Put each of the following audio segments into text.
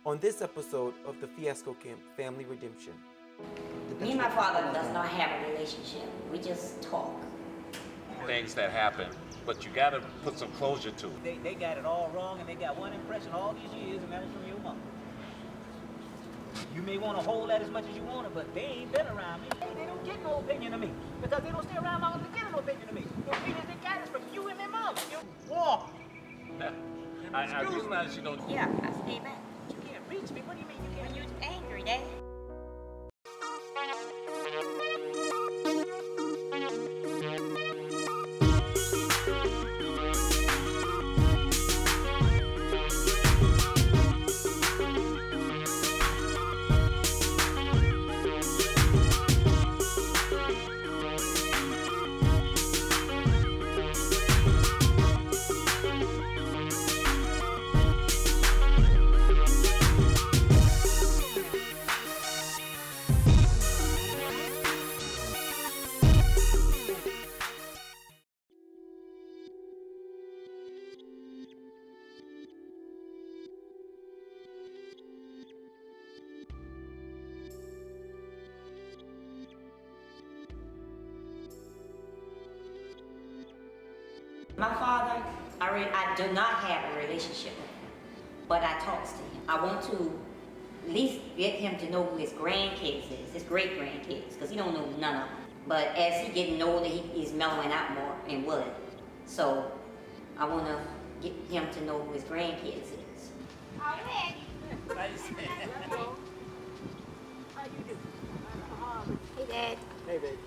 On this episode of the Fiasco Camp Family Redemption. Me and my father does not have a relationship. We just talk. Things that happen, but you gotta put some closure to it. They got it all wrong, and they got one impression all these years, and that was from your mother. You may want to hold that as much as you want it, but they ain't been around me. They don't get no opinion of me, because they don't stay around long enough to get an opinion of me. The opinions they got is from you and their mother. You walk. I realize you don't. Yeah, I stay back. You can't reach me. What do you mean you can't? When you're angry, Dad. My father, I do not have a relationship with him, but I talk to him. I want to at least get him to know who his grandkids is, his great-grandkids, because he don't know none of them. But as he getting older, he's mellowing out more and would. So I want to get him to know who his grandkids is. How you do? Hey, Dad. Hey, baby.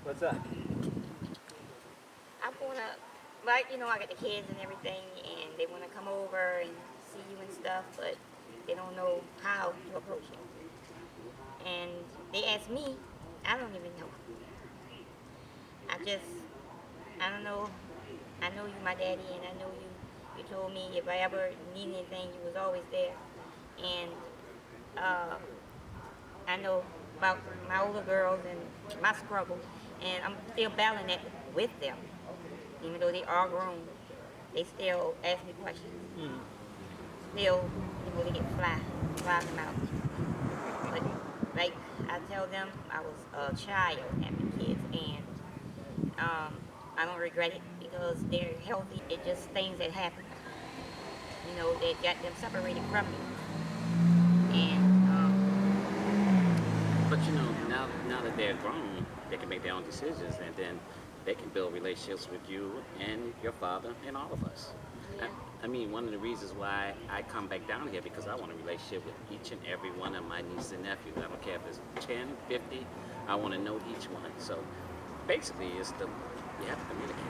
What's up? I wanna, like, you know, I got the kids and everything, and they wanna come over and see you and stuff, but they don't know how to approach you. And they ask me, I don't even know. I don't know. I know you, my daddy, and I know you. You told me if I ever need anything, you was always there. And I know about my older girls and my struggle, and I'm still battling that with them. Even though they are grown, they still ask me questions. Still, you know, they get fly them out. But like I tell them, I was a child having kids, and I don't regret it because they're healthy. It's just things that happen. You know, that got them separated from me. And but you know, now that they're grown, they can make their own decisions, and then they can build relationships with you and your father and all of us. yeah. I mean, one of the reasons why I come back down here because I want a relationship with each and every one of my nieces and nephews. I don't care if it's 10, 50, I want to know each one. So basically, you have to communicate.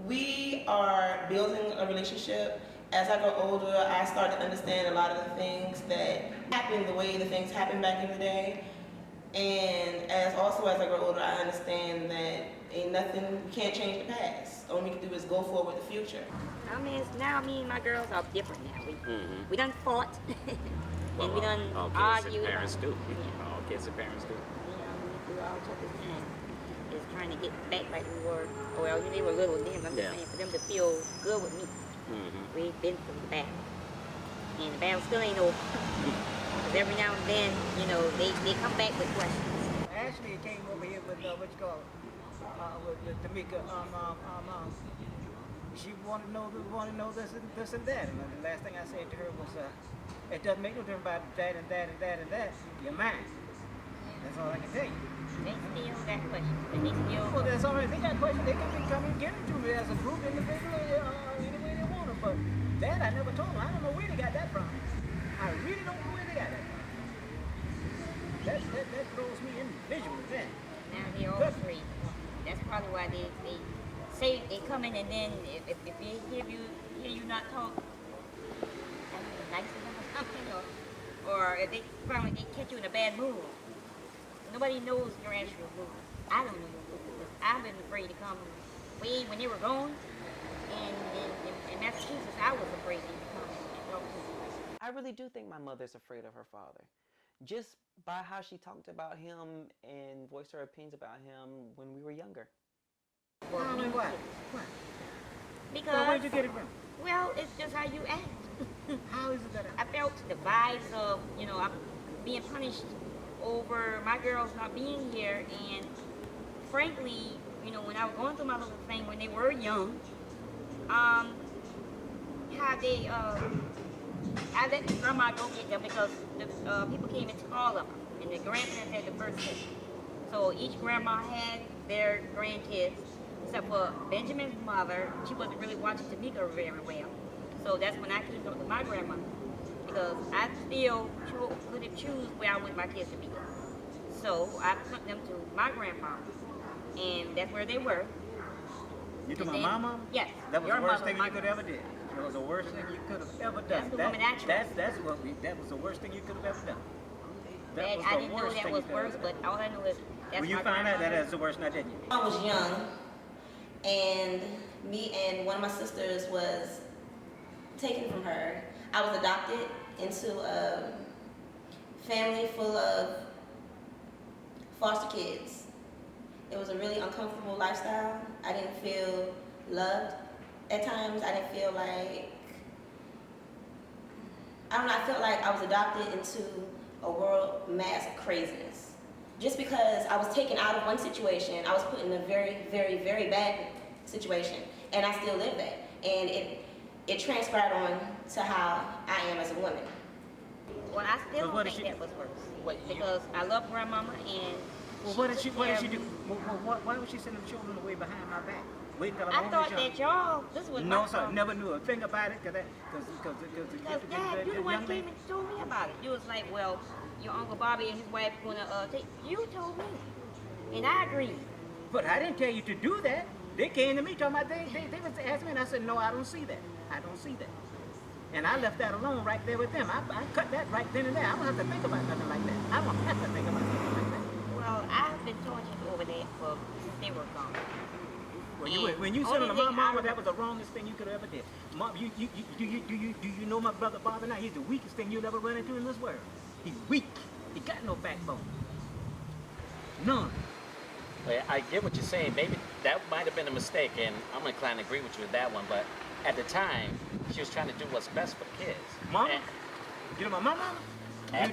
We are building a relationship. As I go older, I start to understand a lot of the things that happen the way the things happened back in the day. And as I grow older, I understand that ain't nothing, we can't change the past. All we can do is go forward with the future. I mean, now me and my girls are different now. We done fought, and we done all kids argued. and parents do. Yeah. All kids and parents do. You know, we do all types of things. Is trying to get back like we were. Well, they were little then. I'm just saying, for them to feel good with me. We've been through the battle, and the battle still ain't over. Because every now and then, you know, they come back with questions. Ashley came over here with what you call with Tamika. She wanted to know this and that. And the last thing I said to her was, it doesn't make no difference about that and that and that and that. You're mine. That's all I can tell you. They still got questions, and they still. Well, that's all right. They got questions. They can come and give it to me as a group, individual, any way they want to. But that I never told them. I don't know where they got that from. I really don't know where they got that from. That throws me individually then. Now they all free. That's probably why they say they come in, and then if they hear you not talk, that's nice to them or something, or if they probably they catch you in a bad mood. Nobody knows your actual mood. I don't know your mood because I've been afraid to come way when they were gone, and in Massachusetts I was afraid to come and talk to them. I really do think my mother's afraid of her father. Just by how she talked about him and voiced her opinions about him when we were younger. Why? Because Well, where'd you get it from? well, it's just how you act. How is it that I felt the vibes of, you know, I'm being punished over my girls not being here, and frankly, you know, when I was going through my little thing when they were young, how they, I let grandma go get them because the people came in to call them, and the grandparents had the first say. So each grandma had their grandkids, except for Benjamin's mother. She wasn't really watching Tamika very well. So that's when I came up with my grandmother, because I still couldn't choose where I wanted my kids to be. So I took them to my grandma, and that's where they were. You talking And about then- my mom? Yes. That was your the worst mother, thing my you could ever did. It was the worst thing you could have ever done. That's the woman I trust. That was the worst thing you could have ever done. That And was I the didn't know worst that thing was you could have worse, ever but done. all I know is that's When you my find out that grandmother. is the worst, now didn't you? I was young, and me and one of my sisters was taken from her. I was adopted into a family full of foster kids. It was a really uncomfortable lifestyle. I didn't feel loved at times. I didn't feel like, I don't know, I felt like I was adopted into a world mass of craziness. Just because I was taken out of one situation, I was put in a very, very, very bad situation, and I still live that. And it transpired on to how I am as a woman. Well, I still But what don't did think she- that was worse. What you- Because I love grandmama, and Well, what did she took do? care of me. Why would she send them children away behind my back? Wait till I'm I older, thought young. that y'all, this was No, my sir, fault. never knew a thing about it, because Because Dad, you the one came and told me about it. You was like, well, your Uncle Bobby and his wife gonna take. You told me, and I agreed. But I didn't tell you to do that. They came to me talking about they was asking me, and I said, no, I don't see that. I don't see that. And I left that alone right there with them. I cut that right then and there. I don't have to think about nothing like that. I don't have to think about nothing like that. Well, I've been tortured over that for since they were gone. When you said Only to thing my I mama, remember- that was the wrongest thing you could have ever did. Mom, do you know my brother Bobby now? He's the weakest thing you'll ever run into in this world. He's weak. He got no backbone. None. Well, I get what you're saying. Maybe that might have been a mistake, and I'm inclined to agree with you with that one. But at the time, she was trying to do what's best for the kids. Mama? And You know my mama?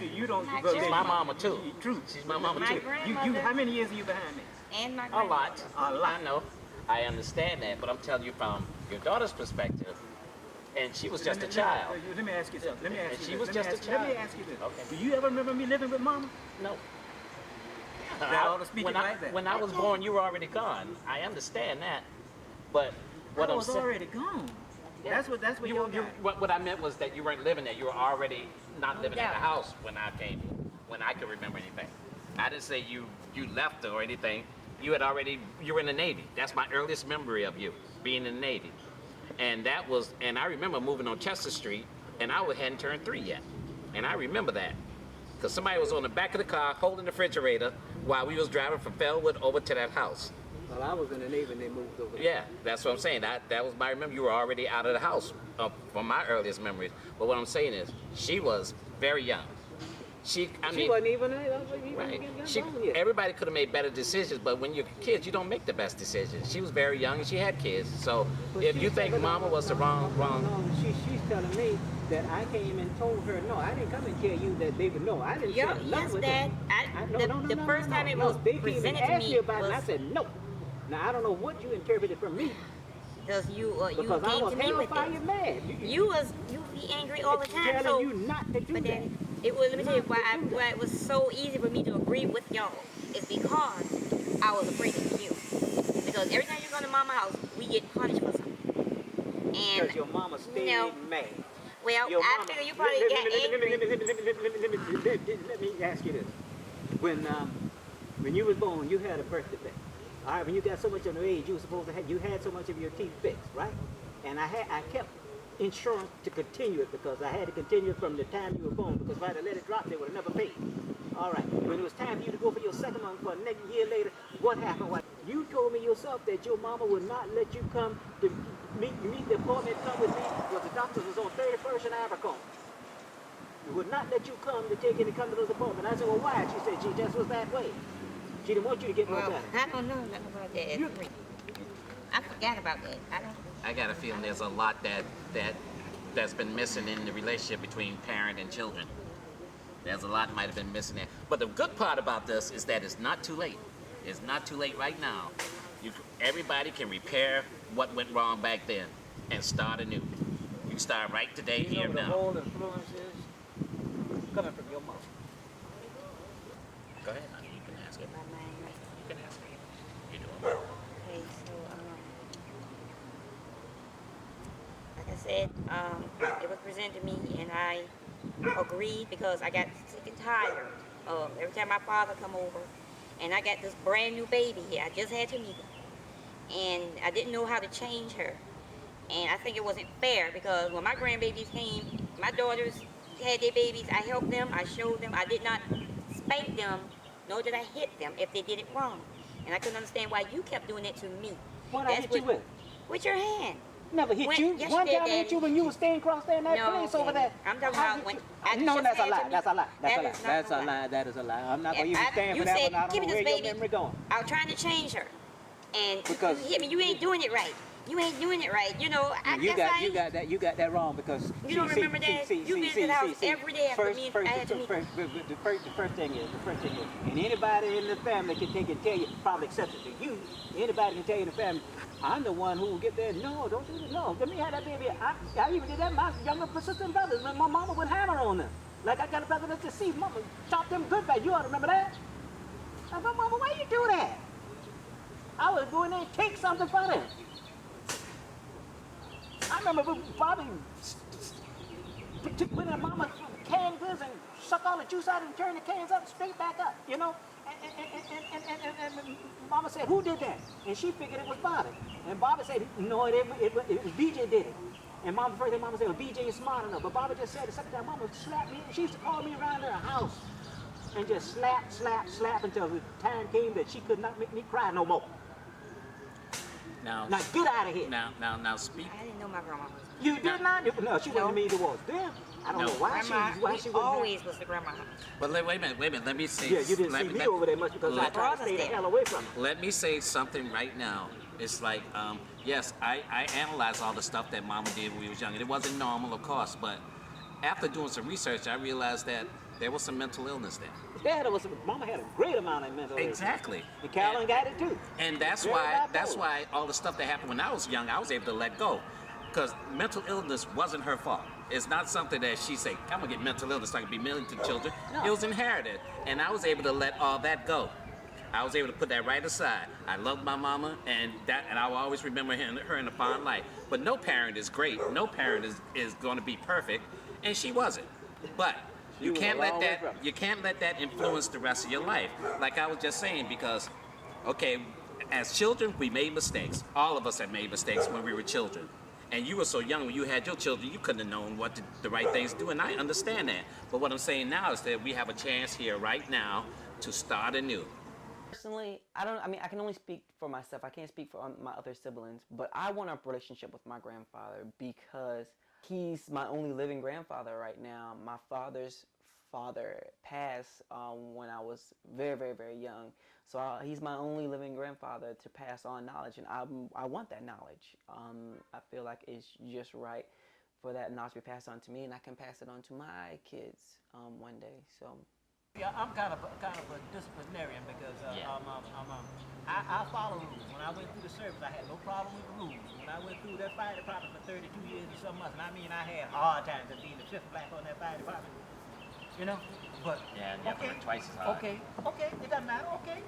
You don't. My well, she's then my you- mama too. True. She's my mama My too. grandmother How many years are you behind me? and my A grandmother. lot. A lot. I know. I understand that, but I'm telling you from your daughter's perspective, and she was just a child. Let me ask you something. Let me ask And you she this. was Let me just a ask- Let me child. ask you this. Okay. Do you ever remember me living with mama? No. That ought to speak when it I, right there. when I was born, you were already gone. I understand that, but what I I'm was saying, already gone. That's what you, you're you, what I meant was that you weren't living there. You were already not living at the Yeah. house when I came, when I could remember anything. I didn't say you left or anything. You were in the Navy. That's my earliest memory of you being in the Navy, and I remember moving on Chester Street, and I hadn't turned 3 yet, and I remember that because somebody was on the back of the car holding the refrigerator while we was driving from Fellwood over to that house. Well, I was in the Navy and they moved over. Yeah, that's what I'm saying. That was my remember. You were already out of the house from my earliest memories. But what I'm saying is, she was very young. She wasn't even right. born yet. Everybody could have made better decisions, but when you're kids, you don't make the best decisions. She was very young and she had kids. So But if she you said- think but no, Mama was the wrong, No, she's telling me that I came and told her, no, I didn't come and tell you that they would know. I didn't Yeah, say yes, nothing with Dad. them. The first time it was They came presented and to asked me me about it, and I was said no. Now I don't know what you interpreted from me because you because I came was to me with hellfire it. mad. You be angry all the time. telling So, you not to do but that. then let me tell you Not to do why it was so easy for me to agree with y'all is because I was afraid of you. Because every time you go to Mama's house, we get punished for something. And Because your mama stayed no. mad. well, Your I mama- figure you probably got angry. Let me ask you this. When you was born, you had a birth defect. All right, when you got so much of an age, you were supposed to have, you had so much of your teeth fixed, right? And I kept insurance to continue it because I had to continue it from the time you were born because if I had let it drop, they would have never paid. All right, when it was time for you to go for your second one for a next year later, what happened? What you told me yourself that your mama would not let you come to meet the appointment, come with me, because the doctors was on 31st and Abercrombie. Would not let you come to take in and come to those appointments. I said, well, why? She said, she just was that way. She didn't want you to get no Well, better. I don't know nothing about that. I forgot about that. I got a feeling there's a lot that that's been missing in the relationship between parent and children. There's a lot might have been missing there. But the good part about this is that it's not too late. It's not too late right now. Everybody can repair what went wrong back then and start anew. You can start right today, You here know the now. whole influences coming from your mom. Go ahead, honey. You can ask it. My mind right. You can ask it. You're doing well. Okay, so like I said, it was presented to me, and I agreed because I got sick and tired of every time my father come over, and I got this brand new baby here. I just had Tamika, and I didn't know how to change her, and I think it wasn't fair because when my grandbabies came, my daughters had their babies. I helped them. I showed them. I did not spank them, nor did I hit them if they did it wrong, and I couldn't understand why you kept doing it to me. What I hit you with? With your hand. Never hit When- you. yes, One you did, time I hit Daddy. you when you were staying across there in that place over there. I'm talking I about hit when you. I No, just that's a had lie. Tamika. That's a lie. That's a That lie. is not That's a a lie. That is a lie. I'm not going to even stand you for that said, one. I give don't me know this where your baby. memory going. I was trying to change her, and Because- you hit me. You ain't doing it right. You ain't doing it right. You know, I guess I ain't. You got that wrong because You don't remember that? You visit the house every day after me and I had to meet. The first thing is, and anybody in the family can tell you, probably except for you, anybody can tell you in the family, I'm the one who will get there. No, don't do this. No, let me have that baby. I even did that. My younger sister and brothers. My mama would hammer on them. Like I got a brother that just see mama chop them good bad. You ought to remember that. I go, mama, why you do that? I was going there and take something for them. I remember Bobby put in mama canned goods and suck all the juice out and turn the cans up straight back up, you know? And mama said, who did that? And she figured it was Bobby. And Bobby said, no, it was BJ did it. And mama said, well, BJ is smart enough. But Bobby just said the second time, mama slapped me. She used to call me around her house and just slap until the time came that she could not make me cry no more. Now get out of here. Now speak. I didn't know my grandma was. You did not? No, she wasn't me. It was them. I don't know why Grandma, she we was always was the grandma. But wait a minute. Let me say. Yeah, you didn't see me over there much because I tried to stay the hell away from her. Let me say something right now. It's like, yes, I analyzed all the stuff that Mama did when we was young. And it wasn't normal, of course, but after doing some research, I realized that there was some mental illness there. Mama had a great amount of mental illness. Exactly. And Carolyn got it too. And that's why all the stuff that happened when I was young, I was able to let go. Because mental illness wasn't her fault. It's not something that she said, I'm gonna get mental illness so I can be mean to children. No. It was inherited. And I was able to let all that go. I was able to put that right aside. I loved my mama, and I will always remember her in a fond light. But no parent is great. No parent is going to be perfect, and she wasn't. But you can't let that influence the rest of your life. Like I was just saying, because, okay, as children, we made mistakes. All of us have made mistakes when we were children. And you were so young when you had your children, you couldn't have known what the right things to do, and I understand that. But what I'm saying now is that we have a chance here right now to start anew. Personally, I can only speak for myself. I can't speak for my other siblings, but I want a relationship with my grandfather because he's my only living grandfather right now. My father's father passed when I was very, very, very young. So he's my only living grandfather to pass on knowledge, and I want that knowledge. I feel like it's just right for that knowledge to be passed on to me, and I can pass it on to my kids one day. So. Yeah, I'm kind of a disciplinarian because I follow rules. When I went through the service, I had no problem with the rules. When I went through that fire department for 32 years and some months, and I had hard times at being the fifth black on that fire department. You know, but Yeah, and you have to work twice as hard. Okay, it doesn't matter. Okay.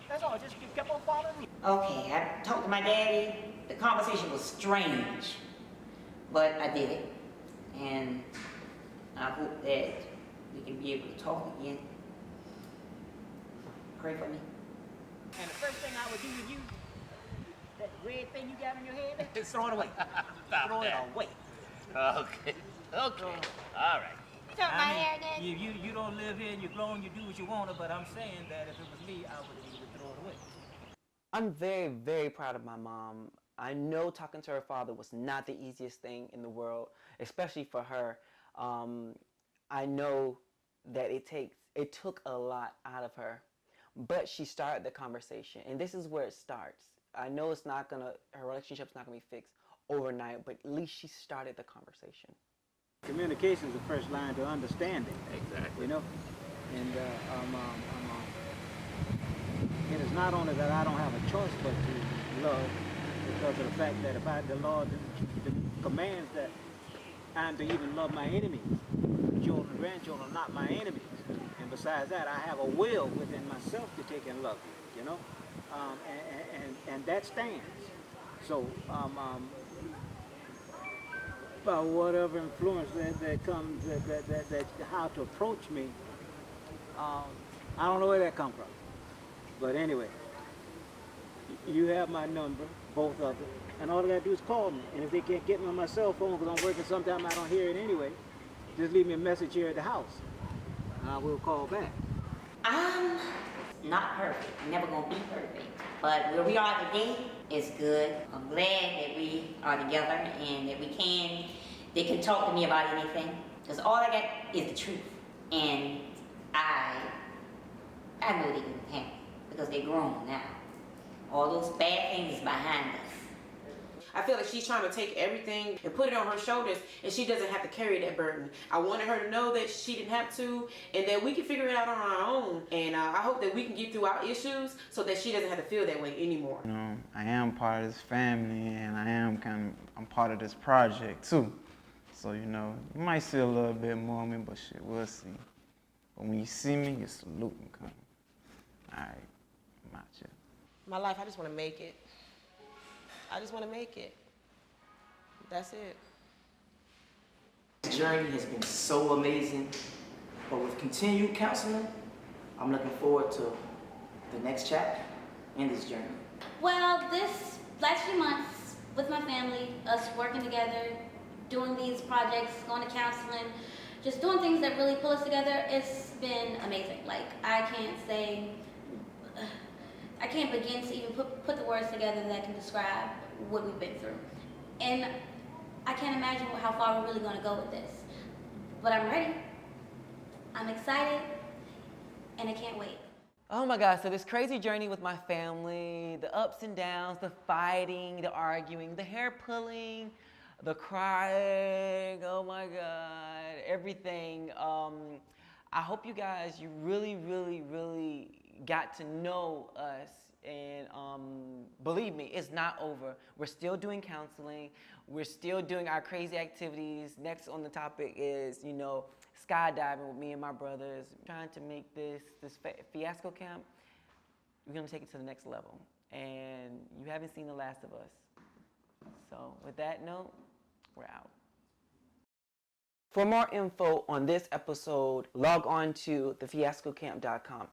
That's all. Just kept on following me. Okay, I talked to my daddy. The conversation was strange, but I did it. And I hope that we can be able to talk again. Pray for me. And the first thing I would do with you, that red thing you got in your head, is throw it away. Throw it away. Okay. All right. You don't live here and you're grown, you do what you want, but I'm saying that if it was me, I would throw it away. I'm very, very proud of my mom. I know talking to her father was not the easiest thing in the world, especially for her. I know that it took a lot out of her, but she started the conversation, and this is where it starts. I know her relationship's not gonna be fixed overnight, but at least she started the conversation. Communication is the first line to understanding. Exactly. You know, and it is not only that I don't have a choice but to love, because of the fact that if the Lord commands that I'm to even love my enemies, children and grandchildren are not my enemies, and besides that, I have a will within myself to take and love you. You know, and that stands. So by whatever influence that comes, that how to approach me, I don't know where that comes from. But anyway, you have my number, both of them, and all I gotta do is call me. And if they can't get me on my cell phone because I'm working, sometime I don't hear it anyway, just leave me a message here at the house, and I will call back. I'm not perfect, never gonna be perfect, but where we are today is good. I'm glad that we are together and that they can talk to me about anything, because all I got is the truth. And I know they can handle it, because they're grown now. All those bad things is behind us. I feel like she's trying to take everything and put it on her shoulders, and she doesn't have to carry that burden. I wanted her to know that she didn't have to, and that we can figure it out on our own. And I hope that we can get through our issues so that she doesn't have to feel that way anymore. You know, I am part of this family, and I'm part of this project too. So, you know, you might see a little bit more of me, but shit, we'll see. But when you see me, you salute and come. All right, I'm out here. My life, I just want to make it. I just want to make it. That's it. This journey has been so amazing, but with continued counseling, I'm looking forward to the next chapter in this journey. Well, this last few months with my family, us working together, doing these projects, going to counseling, just doing things that really pull us together, it's been amazing. Like, I can't begin to even put the words together that can describe what we've been through. And I can't imagine how far we're really going to go with this. But I'm ready. I'm excited, and I can't wait. Oh my God, so this crazy journey with my family, the ups and downs, the fighting, the arguing, the hair pulling, the crying, oh my God, everything. I hope you guys, you really, really, really got to know us, and believe me, it's not over. We're still doing counseling. We're still doing our crazy activities. Next on the topic is, you know, skydiving with me and my brothers, trying to make this Fiasco camp. We're gonna take it to the next level, and you haven't seen the last of us. So with that note, we're out. For more info on this episode, log on to thefiascocamp.com.